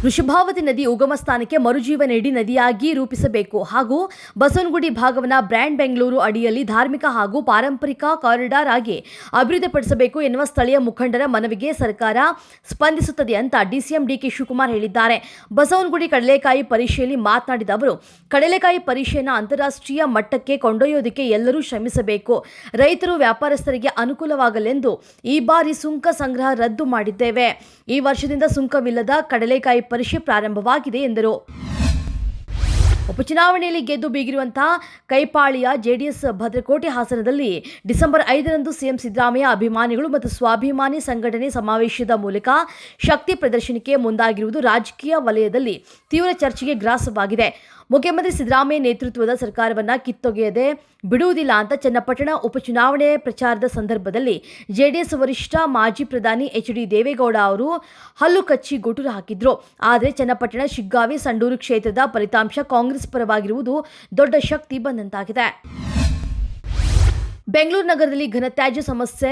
ವೃಷಭಾವತಿ ನದಿ ಉಗಮ ಸ್ಥಾನಕ್ಕೆ ಮರುಜೀವ ನೀಡಿ ನದಿಯಾಗಿ ರೂಪಿಸಬೇಕು ಹಾಗೂ ಬಸವನಗುಡಿ ಭಾಗವನ್ನ ಬ್ರ್ಯಾಂಡ್ ಬೆಂಗಳೂರು ಅಡಿಯಲ್ಲಿ ಧಾರ್ಮಿಕ ಹಾಗೂ ಪಾರಂಪರಿಕ ಕಾರಿಡಾರ್ ಆಗಿ ಅಭಿವೃದ್ಧಿಪಡಿಸಬೇಕು ಎನ್ನುವ ಸ್ಥಳೀಯ ಮುಖಂಡರ ಮನವಿಗೆ ಸರ್ಕಾರ ಸ್ಪಂದಿಸುತ್ತದೆ ಅಂತ ಡಿಸಿಎಂ ಡಿಕೆ ಶಿವಕುಮಾರ್ ಹೇಳಿದ್ದಾರೆ. ಬಸವನಗುಡಿ ಕಡಲೆಕಾಯಿ ಪರಿಷೆಯಲ್ಲಿ ಮಾತನಾಡಿದ ಅವರು, ಕಡಲೆಕಾಯಿ ಪರಿಷೆಯನ್ನು ಅಂತಾರಾಷ್ಟ್ರೀಯ ಮಟ್ಟಕ್ಕೆ ಕೊಂಡೊಯ್ಯೋದಕ್ಕೆ ಎಲ್ಲರೂ ಶ್ರಮಿಸಬೇಕು. ರೈತರು ವ್ಯಾಪಾರಸ್ಥರಿಗೆ ಅನುಕೂಲವಾಗಲೆಂದು ಈ ಬಾರಿ ಸುಂಕ ಸಂಗ್ರಹ ರದ್ದು ಮಾಡಿದ್ದೇವೆ. ಈ ವರ್ಷದಿಂದ ಸುಂಕವಿಲ್ಲದ ಕಡಲೆಕಾಯಿ ಪರಿಷೆ ಪ್ರಾರಂಭವಾಗಿದೆ ಎಂದರು. ಉಪಚುನಾವಣೆಯಲ್ಲಿ ಗೆದ್ದು ಬೀಗಿರುವಂತಹ ಕೈಪಾಳಿಯ ಜೆಡಿಎಸ್ ಭದ್ರಕೋಟೆ ಹಾಸನದಲ್ಲಿ ಡಿಸೆಂಬರ್ 5ರಂದು ಸಿಎಂ ಸಿದ್ದರಾಮಯ್ಯ ಅಭಿಮಾನಿಗಳು ಮತ್ತು ಸ್ವಾಭಿಮಾನಿ ಸಂಘಟನೆ ಸಮಾವೇಶದ ಮೂಲಕ ಶಕ್ತಿ ಪ್ರದರ್ಶನಕ್ಕೆ ಮುಂದಾಗಿರುವುದು ರಾಜಕೀಯ ವಲಯದಲ್ಲಿ ತೀವ್ರ ಚರ್ಚೆಗೆ ಗ್ರಾಸವಾಗಿದೆ. ಮುಖ್ಯಮಂತ್ರಿ ಸಿದ್ದರಾಮಯ್ಯ ನೇತೃತ್ವದ ಸರ್ಕಾರವನ್ನು ಕಿತ್ತೊಗೆಯದೆ ಬಿಡುವುದಿಲ್ಲ ಅಂತ ಚನ್ನಪಟ್ಟಣ ಉಪಚುನಾವಣೆ ಪ್ರಚಾರದ ಸಂದರ್ಭದಲ್ಲಿ ಜೆಡಿಎಸ್ ವರಿಷ್ಠ ಮಾಜಿ ಪ್ರಧಾನಿ ಎಚ್.ಡಿ. ದೇವೇಗೌಡ ಅವರು ಹಲ್ಲು ಕಚ್ಚಿ ಗುಟುರು ಹಾಕಿದ್ರು. ಆದರೆ ಚನ್ನಪಟ್ಟಣ, ಶಿಗ್ಗಾವಿ, ಸಂಡೂರು ಕ್ಷೇತ್ರದ ಫಲಿತಾಂಶ ಕಾಂಗ್ರೆಸ್ ಪರವಾಗಿರುವುದು ದೊಡ್ಡ ಶಕ್ತಿ ಬಂದಂತಾಗಿದೆ. ಬೆಂಗಳೂರು ನಗರದಲ್ಲಿ ಘನತ್ಯಾಜ್ಯ ಸಮಸ್ಯೆ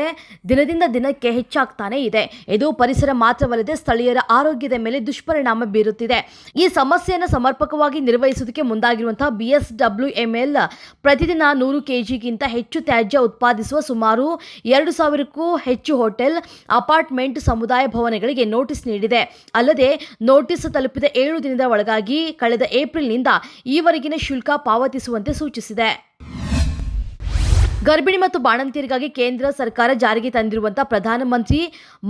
ದಿನದಿಂದ ದಿನಕ್ಕೆ ಹೆಚ್ಚಾಗ್ತಾನೆ ಇದೆ. ಇದು ಪರಿಸರ ಮಾತ್ರವಲ್ಲದೆ ಸ್ಥಳೀಯರ ಆರೋಗ್ಯದ ಮೇಲೆ ದುಷ್ಪರಿಣಾಮ ಬೀರುತ್ತಿದೆ. ಈ ಸಮಸ್ಯೆಯನ್ನು ಸಮರ್ಪಕವಾಗಿ ನಿರ್ವಹಿಸುವುದಕ್ಕೆ ಮುಂದಾಗಿರುವಂತಹ BSWML ಪ್ರತಿದಿನ 100 kgಗಿಂತ ಹೆಚ್ಚು ತ್ಯಾಜ್ಯ ಉತ್ಪಾದಿಸುವ ಸುಮಾರು 2,000ಕ್ಕೂ ಹೆಚ್ಚು ಹೋಟೆಲ್, ಅಪಾರ್ಟ್ಮೆಂಟ್, ಸಮುದಾಯ ಭವನಗಳಿಗೆ ನೋಟಿಸ್ ನೀಡಿದೆ. ಅಲ್ಲದೆ ನೋಟಿಸ್ ತಲುಪಿದ 7 ದಿನದ ಒಳಗಾಗಿ ಕಳೆದ ಏಪ್ರಿಲ್ನಿಂದ ಈವರೆಗಿನ ಶುಲ್ಕ ಪಾವತಿಸುವಂತೆ ಸೂಚಿಸಿದೆ. ಗರ್ಭಿಣಿ ಮತ್ತು ಬಾಣಂತಿಯರಿಗಾಗಿ ಕೇಂದ್ರ ಸರ್ಕಾರ ಜಾರಿಗೆ ತಂದಿರುವಂತಹ ಪ್ರಧಾನಮಂತ್ರಿ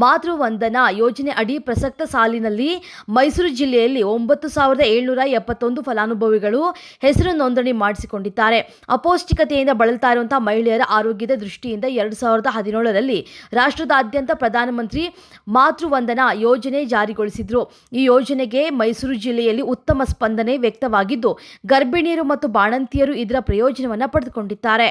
ಮಾತೃ ವಂದನಾ ಯೋಜನೆ ಅಡಿ ಪ್ರಸಕ್ತ ಸಾಲಿನಲ್ಲಿ ಮೈಸೂರು ಜಿಲ್ಲೆಯಲ್ಲಿ 9,771 ಫಲಾನುಭವಿಗಳು ಹೆಸರು ನೋಂದಣಿ ಮಾಡಿಸಿಕೊಂಡಿದ್ದಾರೆ. ಅಪೌಷ್ಟಿಕತೆಯಿಂದ ಬಳಲ್ತಾ ಇರುವಂತಹ ಮಹಿಳೆಯರ ಆರೋಗ್ಯದ ದೃಷ್ಟಿಯಿಂದ 2017ರಲ್ಲಿ ರಾಷ್ಟ್ರದಾದ್ಯಂತ ಪ್ರಧಾನಮಂತ್ರಿ ಮಾತೃ ವಂದನಾ ಯೋಜನೆ ಜಾರಿಗೊಳಿಸಿದ್ರು. ಈ ಯೋಜನೆಗೆ ಮೈಸೂರು ಜಿಲ್ಲೆಯಲ್ಲಿ ಉತ್ತಮ ಸ್ಪಂದನೆ ವ್ಯಕ್ತವಾಗಿದ್ದು, ಗರ್ಭಿಣಿಯರು ಮತ್ತು ಬಾಣಂತಿಯರು ಇದರ ಪ್ರಯೋಜನವನ್ನು ಪಡೆದುಕೊಂಡಿದ್ದಾರೆ.